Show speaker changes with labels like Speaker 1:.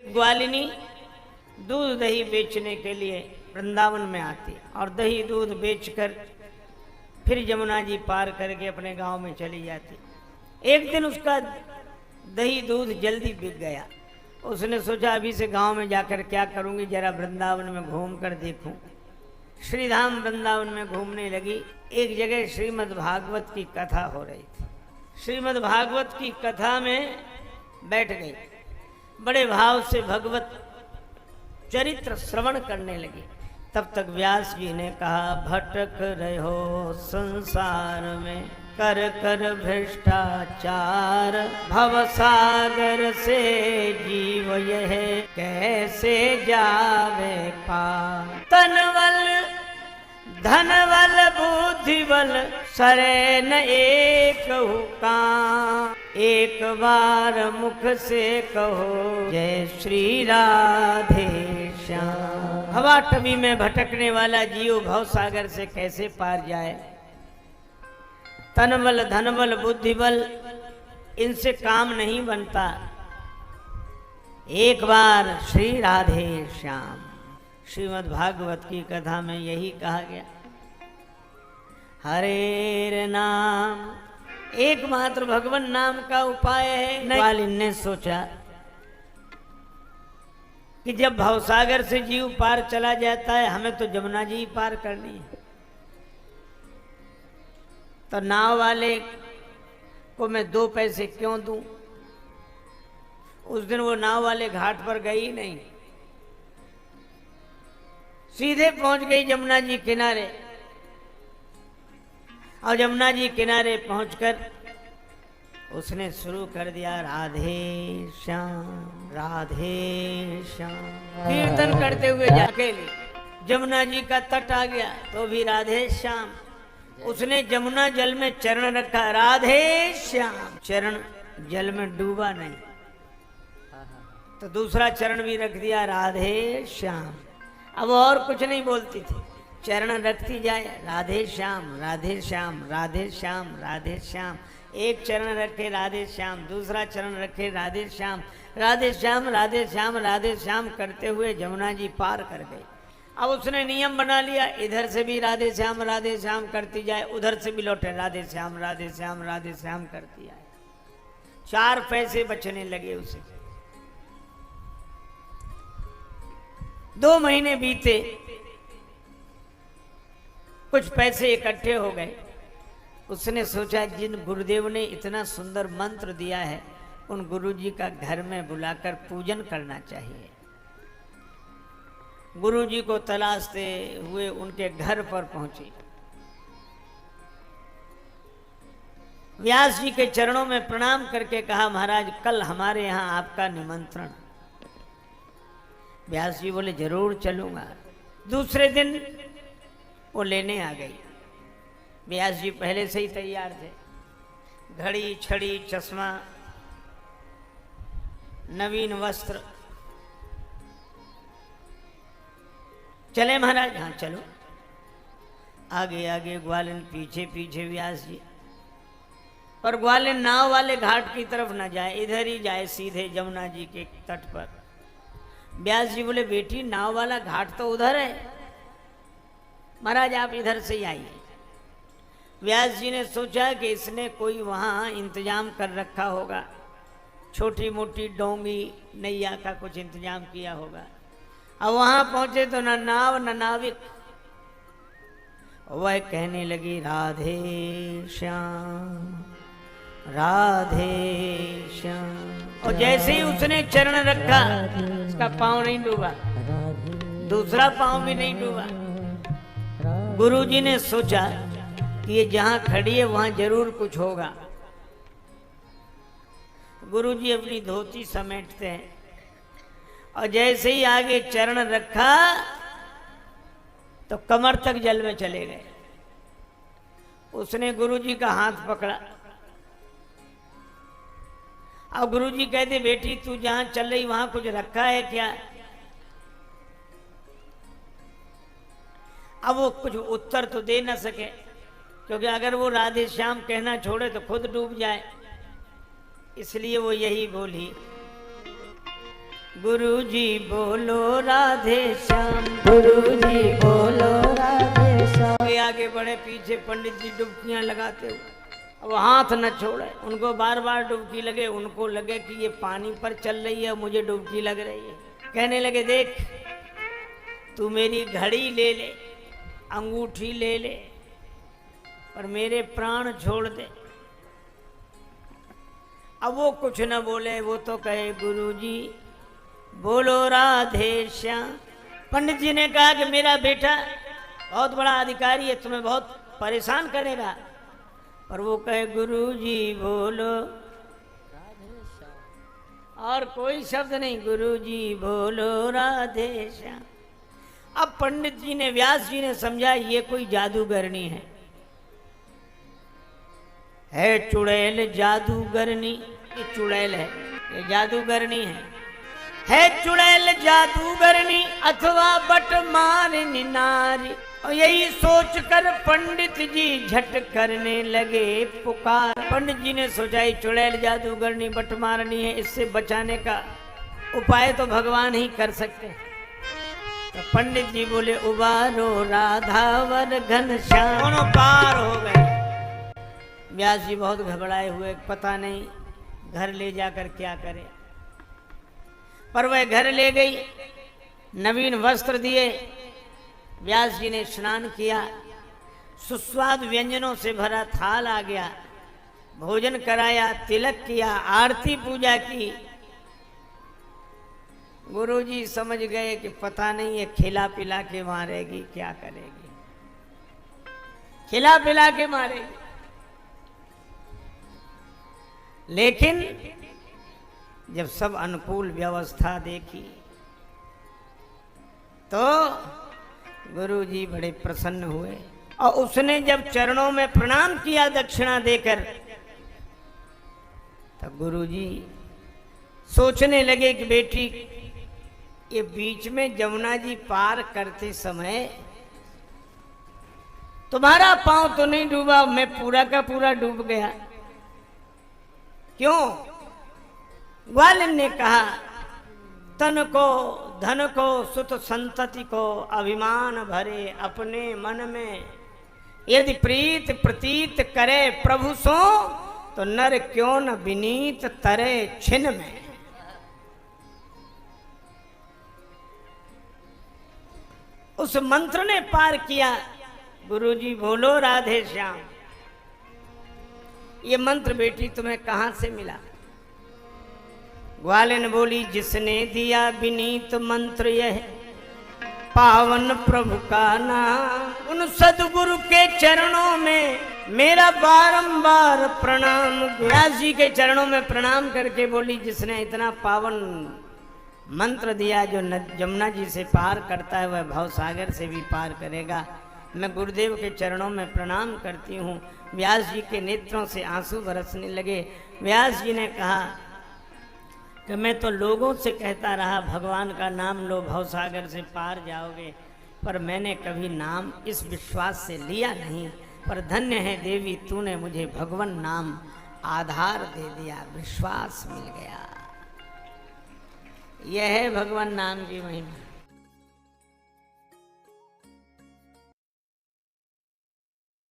Speaker 1: ग्वालिनी दूध दही बेचने के लिए वृंदावन में आती और दही दूध बेचकर फिर जमुना जी पार करके अपने गांव में चली जाती। एक दिन उसका दही दूध जल्दी बिक गया। उसने सोचा अभी से गांव में जाकर क्या करूंगी, जरा वृंदावन में घूम कर देखूं। श्रीधाम वृंदावन में घूमने लगी। एक जगह श्रीमद् भागवत की कथा हो रही थी। श्रीमद् भागवत की कथा में बैठ गई। बड़े भाव से भगवत चरित्र श्रवण करने लगी। तब तक व्यास जी ने कहा, भटक रहे हो संसार में कर कर भ्रष्टाचार, भवसागर से जीव यह कैसे जावे पार। तनवल धनवल बुद्धिबल सरे न एक काम, एक बार मुख से कहो जय श्री राधे श्याम। हवा टवी में भटकने वाला जीव भवसागर से कैसे पार जाए। तनबल धनबल बुद्धिबल इनसे काम नहीं बनता, एक बार श्री राधे श्याम। श्रीमद् भागवत की कथा में यही कहा गया। हरे नाम एकमात्र भगवान नाम का उपाय है। ग्वालिन ने सोचा कि जब भवसागर से जीव पार चला जाता है, हमें तो जमुना जी पार करनी है, तो नाव वाले को मैं 2 पैसे क्यों दूं। उस दिन वो नाव वाले घाट पर गई नहीं, सीधे पहुंच गई जमुना जी किनारे। और जमुना जी किनारे पहुंचकर उसने शुरू कर दिया, राधे श्याम राधे श्याम। कीर्तन करते हुए जाके जमुना जी का तट आ गया तो भी राधे श्याम। उसने जमुना जल में चरण रखा, राधे श्याम। चरण जल में डूबा नहीं, तो दूसरा चरण भी रख दिया, राधे श्याम। अब और कुछ नहीं बोलती थी, चरण रखती जाए, राधे श्याम राधे श्याम राधे श्याम राधे श्याम। एक चरण रखे राधे श्याम, दूसरा चरण रखे राधे श्याम, राधे श्याम राधे श्याम राधे श्याम करते हुए जमुना जी पार कर गए। अब उसने नियम बना लिया, इधर से भी राधे श्याम करती जाए, उधर से भी लौटे राधे श्याम राधे श्याम करती जाए। 4 पैसे बचने लगे उसे। 2 महीने बीते, कुछ पैसे इकट्ठे हो गए। उसने सोचा जिन गुरुदेव ने इतना सुंदर मंत्र दिया है, उन गुरुजी का घर में बुलाकर पूजन करना चाहिए। गुरुजी को तलाशते हुए उनके घर पर पहुंची। व्यास जी के चरणों में प्रणाम करके कहा, महाराज कल हमारे यहाँ आपका निमंत्रण। व्यास जी बोले, जरूर चलूंगा। दूसरे दिन वो लेने आ गई। व्यास जी पहले से ही तैयार थे, घड़ी छड़ी चश्मा नवीन वस्त्र। चले महाराज? हाँ चलो। आगे आगे ग्वालिन, पीछे पीछे व्यास जी। पर ग्वालिन नाव वाले घाट की तरफ न जाए, इधर ही जाए सीधे जमुना जी के तट पर। व्यास जी बोले, बेटी नाव वाला घाट तो उधर है, महाराज आप इधर से ही आइए। व्यास जी ने सोचा कि इसने कोई वहां इंतजाम कर रखा होगा, छोटी मोटी डोंगी नैया का कुछ इंतजाम किया होगा। अब वहां पहुंचे तो न नाव न नाविक। वह कहने लगी, राधे श्याम राधे श्याम। और जैसे ही उसने चरण रखा, उसका पांव नहीं डूबा, दूसरा पांव भी नहीं डूबा। गुरुजी ने सोचा कि ये जहां खड़ी है वहां जरूर कुछ होगा। गुरुजी अपनी धोती समेटते हैं और जैसे ही आगे चरण रखा तो कमर तक जल में चले गए। उसने गुरुजी का हाथ पकड़ा। अब गुरुजी कहते, बेटी तू जहां चल रही वहां कुछ रखा है क्या? अब वो कुछ उत्तर तो दे ना सके, क्योंकि अगर वो राधे श्याम कहना छोड़े तो खुद डूब जाए। इसलिए वो यही बोली, गुरुजी बोलो राधे श्याम,
Speaker 2: गुरुजी बोलो राधे श्याम।
Speaker 1: आगे बढ़े, पीछे पंडित जी डुबकियां लगाते हुए, अब हाथ न छोड़े, उनको बार बार डुबकी लगे, उनको लगे कि ये पानी पर चल रही है, मुझे डुबकी लग रही है। कहने लगे देख तू मेरी घड़ी ले ले, अंगूठी ले ले, पर मेरे प्राण छोड़ दे। अब वो कुछ न बोले, वो तो कहे गुरुजी बोलो राधे श्याम। पंडित जी ने कहा कि मेरा बेटा बहुत बड़ा अधिकारी है, तुम्हें बहुत परेशान करेगा, पर वो कहे गुरुजी बोलो, और कोई शब्द नहीं, गुरुजी बोलो राधे श्याम। अब पंडित जी ने, व्यास जी ने समझा ये कोई जादूगरनी है चुड़ैल जादूगरनी, ये चुड़ैल है, ये जादूगरनी है चुड़ैल जादूगरनी अथवा बट मारनी नारी। और यही सोचकर पंडित जी झट करने लगे पुकार। पंडित जी ने सोचा ये चुड़ैल जादूगरनी बट मारनी है, इससे बचाने का उपाय तो भगवान ही कर सकते हैं। तो पंडित जी बोले उबारो राधावर घनश्याम, दोनों पार हो गए। व्यास जी बहुत घबराए हुए, पता नहीं घर ले जाकर क्या करे, पर वह घर ले गई, नवीन वस्त्र दिए, व्यास जी ने स्नान किया, सुस्वाद व्यंजनों से भरा थाल आ गया, भोजन कराया, तिलक किया, आरती पूजा की। गुरुजी समझ गए कि पता नहीं ये खिला पिला के मारेगी, क्या करेगी, खिला पिला के मारेगी। लेकिन जब सब अनुकूल व्यवस्था देखी तो गुरुजी बड़े प्रसन्न हुए, और उसने जब चरणों में प्रणाम किया दक्षिणा देकर, तब गुरुजी सोचने लगे कि बेटी ये बीच में जमुना जी पार करते समय तुम्हारा पांव तो नहीं डूबा, मैं पूरा का पूरा डूब गया, क्यों? ग्वालिन ने कहा तन को धन को सुत संतति को अभिमान भरे अपने मन में, यदि प्रीत प्रतीत करे प्रभु सो, तो नर क्यों न विनीत तरे छिन में। उस मंत्र ने पार किया। गुरुजी बोलो राधे श्याम, ये मंत्र बेटी तुम्हें कहां से मिला? ग्वालिन बोली जिसने दिया विनीत मंत्र यह पावन प्रभु का नाम, उन सदगुरु के चरणों में मेरा बारंबार प्रणाम। व्यास जी के चरणों में प्रणाम करके बोली जिसने इतना पावन मंत्र दिया, जो जमुना जी से पार करता है वह भवसागर से भी पार करेगा। मैं गुरुदेव के चरणों में प्रणाम करती हूँ। व्यास जी के नेत्रों से आंसू बरसने लगे। व्यास जी ने कहा कि मैं तो लोगों से कहता रहा भगवान का नाम लो भवसागर से पार जाओगे, पर मैंने कभी नाम इस विश्वास से लिया नहीं, पर धन्य है देवी तूने मुझे भगवान नाम आधार दे दिया, विश्वास मिल गया। यह है भगवान नाम की महिमा।